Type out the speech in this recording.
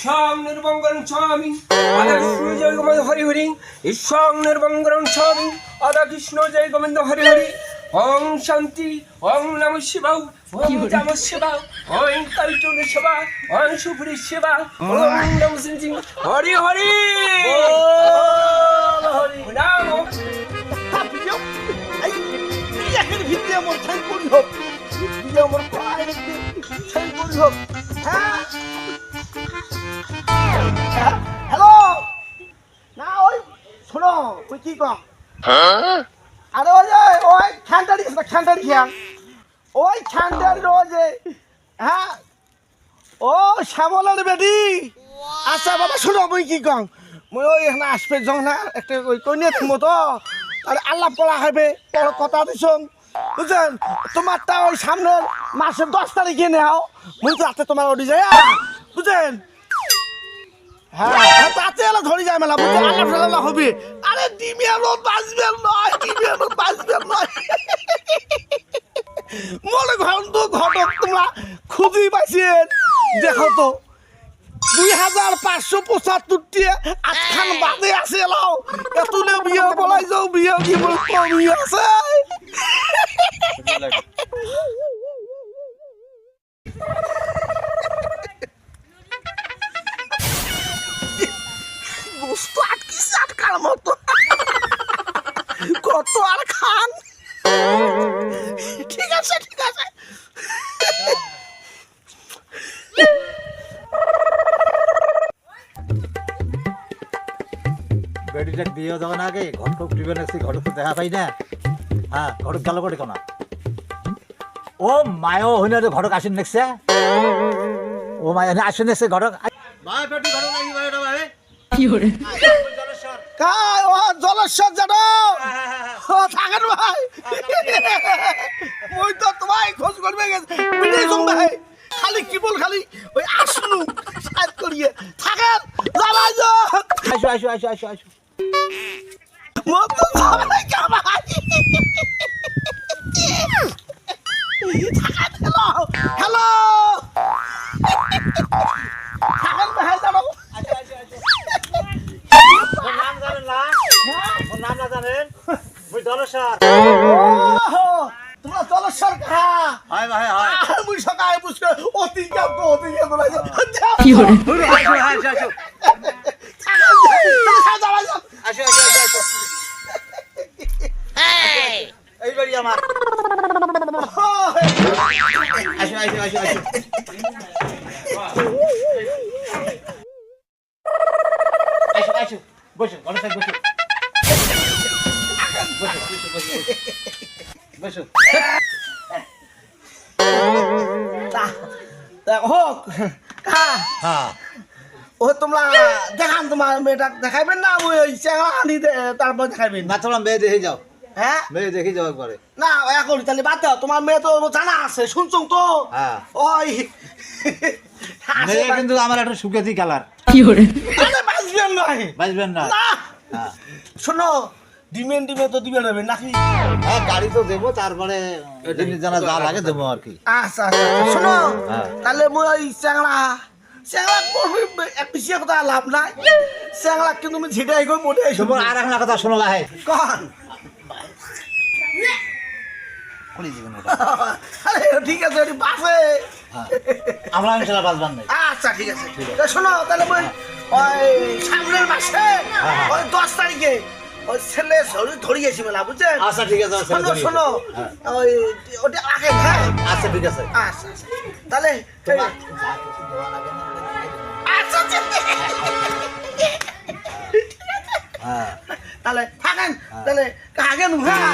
ঈশ্বং নির্বঙ্গরং স্বামী আদা কৃষ্ণ জয় গোবিন্দ হরি হরি ঈশ্বং নির্বঙ্গরং স্বামী আদা কৃষ্ণ জয় গোবিন্দ হরি হরি ওং শান্তি ওং নমঃ শিবায় ওং নমঃ শিবায় ওং কালচুন শিবায় ওং সুপুরি শিবায় ওং নমঃ সিং হরি হরি হরি নাম ভিতরে আমার ঠাই করি হোক ভিতরে আমার পায়ে ঠাই করি হোক হ্যালো না ওই শোনো তুই কি কম আরে ওই যে ওই খ্যানটারি খ্যানটারি খ্যান ওই খ্যানটারি রোজে হ্যাঁ ও শ্যামলার বেটি আচ্ছা বাবা শোনো মুই কি কম মুই ওই এখানে আসবে যখন না একটা ওই কইনে থাকবো তো আর আল্লাহ পড়া হবে বড় কথা দিছ বুঝছেন তোমারটা ওই সামনের মাসের 10 তারিখে নেও মুই তো রাতে তোমার ওডি যায় বুঝছেন হ্যাঁ তাতে এলা ধরে যায় মেলা বুঝছেন আল্লাহ হবে আরে ডিমিয়ানো বাঁচবেন নয় ডিমিয়ানো বাঁচবেন নয় মনে ঘন্ট ঘটক তোমরা খুঁজেই পাইছেন দেখো তো 2575 আটখান বাদে আছে এলাও এতুলে বিয়ে বলাই যাও বিয়ে কি বল কমি আছে গোস্ত আটকিস আটকার মতো কত আর খান ঠিক আছে ঠিক আছে বেডিটাক দিয়ে যাবেন আগে ঘটক দিবেন এসে ঘটক তো দেখা পাই না হ্যাঁ ঘটক গেল করে কোনা ও মায়ও হইনা রে ঘটক আসেন নেক্সে ও মায় আসেন নেক্সে ঘটক ভাই বেটি ঘটক লাগি ভাই ওটা ভাই কি করে কাই ও জলস্বর জানো ও থাকেন ভাই ওই তো তোমায় খোঁজ করবে গেছে বিড়ি জমবে খালি কি বল খালি ওই আসলু সাত করিয়ে থাকেন জামাই যো আসো আসো আসো আসো আসো মত জামাই কামাই থাকেন হ্যালো থাকেন ভাই জানো আসো আসো আসো নাম জানেন না নাম না জানেন মুই দলস্বর তোমরা জলস্বর কা হাই ভাই হাই আর মুই সকালে বুঝকে অতি কাপ অতি কাপ কি করে আসো আসো আসো আসো আসো আসো এই বাড়ি আমার আসো আসো আসো আসো আসো আসো বসো বলো থাক বসো বসো বসো বসো হোক হ্যাঁ ও তোমরা দেখান তোমার মেয়েটা দেখাইবেন না ওই চেহারা আনি তারপর দেখাইবেন না তোমরা মেয়ে দেখে যাও হ্যাঁ মেয়ে দেখে যাও একবারে না এখন তাহলে বাদ দাও তোমার মেয়ে তো জানা আছে শুনছো তো হ্যাঁ ওই মেয়ে কিন্তু আমার একটা সুকেতি কালার বাঁচবেন নয় বাঁচবেন না না হ্যাঁ শোনো ডিমেন ডিমে তো দিবে নেবে নাকি হ্যাঁ গাড়ি তো দেবো তারপরে জিনিস জানা যা লাগে দেবো আর কি আচ্ছা আচ্ছা শোনো হ্যাঁ। তাহলে মই ওই চ্যাংড়া করবি এক পিছিয়ে কথা লাভ নাই চ্যাংড়া কিন্তু আমি ঝিটাই গো মোটে তোমার আর একটা কথা শোনো ভাই কন কোন জীবন আরে ঠিক আছে ওটি বাসে আমরা ইনশাআল্লাহ বাঁচবার নাই আচ্ছা ঠিক আছে তা শোনো তাহলে ওই ওই সামনের মাসে ওই 10 তারিখে ওই ছেলে ধরিয়েছি মেলা বুঝছেন আচ্ছা ঠিক আছে শোনো শোনো ওই ওটা আগে হ্যাঁ আচ্ছা ঠিক আছে আচ্ছা আচ্ছা তাহলে আচ্ছা হ্যাঁ তাহলে থাকেন তাহলে আগে নু হ্যাঁ